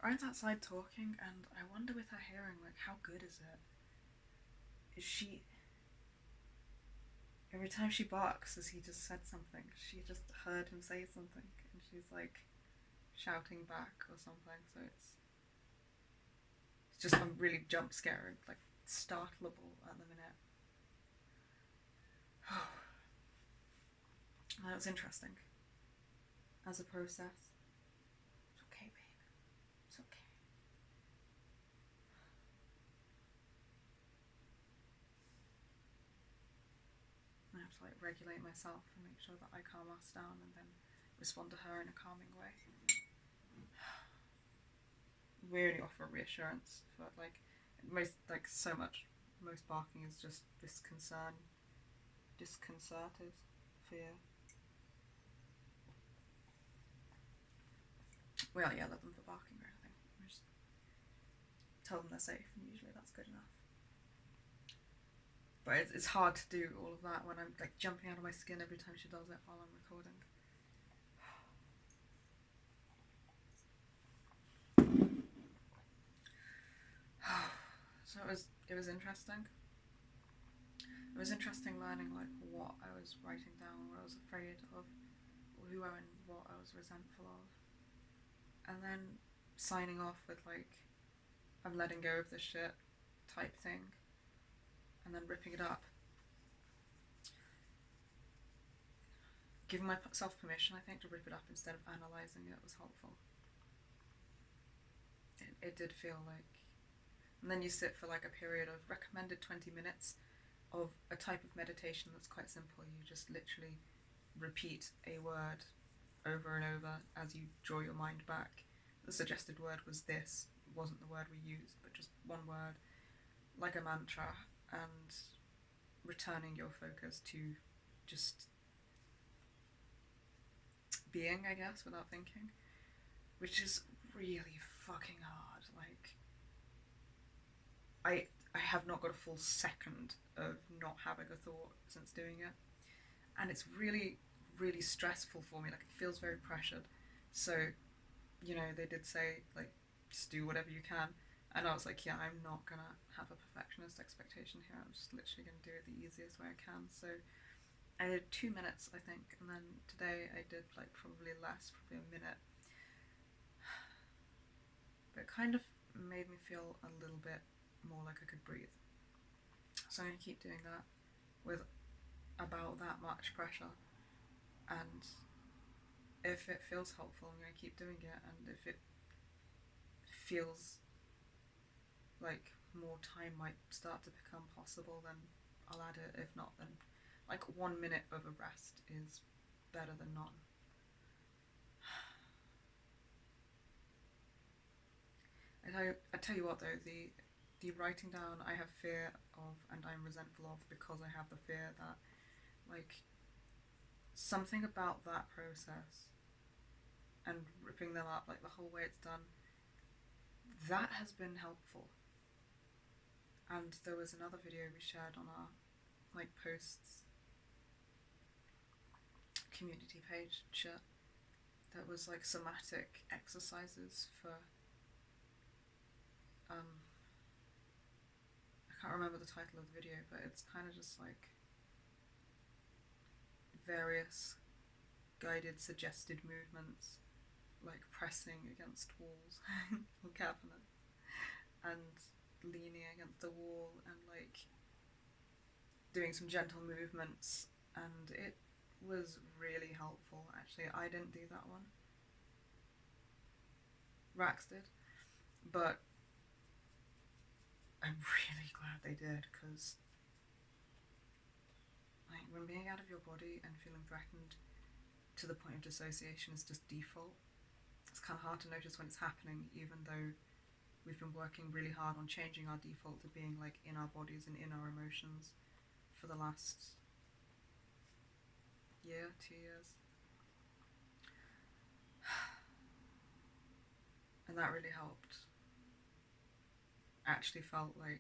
Ryan's outside talking, and I wonder with her hearing, like, how good is it? Is she. Every time she barks, as he just said something, she just heard him say something, and she's like shouting back or something, so it's just I'm really jump scared, like startleable at the minute. That was interesting as a process. It's okay, babe. It's okay. I have to like regulate myself and make sure that I calm us down and then respond to her in a calming way. We only offer reassurance for like most like so much. Most barking is just disconcerted fear. We don't yell at them for barking or anything. We just tell them they're safe, and usually that's good enough. But it's hard to do all of that when I'm like jumping out of my skin every time she does it while I'm recording. So it was interesting. It was interesting learning like what I was writing down, what I was afraid of, who I and what I was resentful of, and then signing off with like I'm letting go of this shit type thing, and then ripping it up. Giving myself permission, I think, to rip it up instead of analysing it was helpful. It did feel like. And then you sit for like a period of recommended 20 minutes of a type of meditation that's quite simple. You just literally repeat a word over and over as you draw your mind back. The suggested word was this, it wasn't the word we used, but just one word, like a mantra, and returning your focus to just being, I guess, without thinking, which is really fucking hard. Like, I have not got a full second of not having a thought since doing it, and it's really really stressful for me. Like, it feels very pressured. So, they did say like just do whatever you can, and I was like, yeah, I'm not gonna have a perfectionist expectation here. I'm just literally gonna do it the easiest way I can. So I did 2 minutes, I think, and then today I did like probably less, probably a minute. But it kind of made me feel a little bit more like I could breathe. So I'm gonna keep doing that with about that much pressure, and if it feels helpful, I'm gonna keep doing it, and if it feels like more time might start to become possible, then I'll add it. If not, then like 1 minute of a rest is better than none. I tell you what though, the writing down I have fear of and I'm resentful of because I have the fear that like something about that process and ripping them up like the whole way it's done, that has been helpful. And there was another video we shared on our like posts community page shit that was like somatic exercises for I can't remember the title of the video, but it's kind of just like various guided suggested movements like pressing against walls or cabinets and leaning against the wall and like doing some gentle movements, and it was really helpful. Actually, I didn't do that one, Rax did, but I'm really glad they did, because like when being out of your body and feeling threatened to the point of dissociation is just default, it's kind of hard to notice when it's happening, even though we've been working really hard on changing our default to being like in our bodies and in our emotions for the last year, 2 years. And that really helped. Actually felt like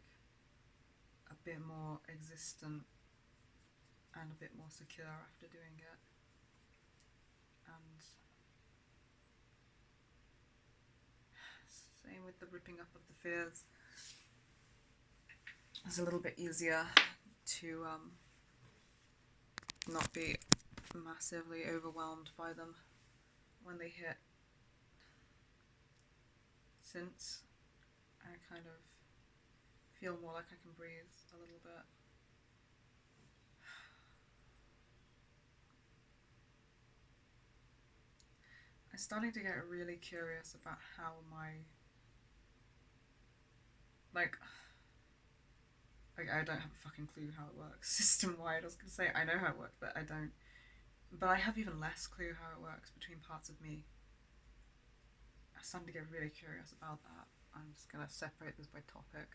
a bit more existent and a bit more secure after doing it. And with the ripping up of the fears, it's a little bit easier to not be massively overwhelmed by them when they hit, since I kind of feel more like I can breathe a little bit. I'm starting to get really curious about how my, like I don't have a fucking clue how it works system-wide. I was going to say I know how it works, but I don't. But I have even less clue how it works between parts of me. I'm starting to get really curious about that. I'm just going to separate this by topic.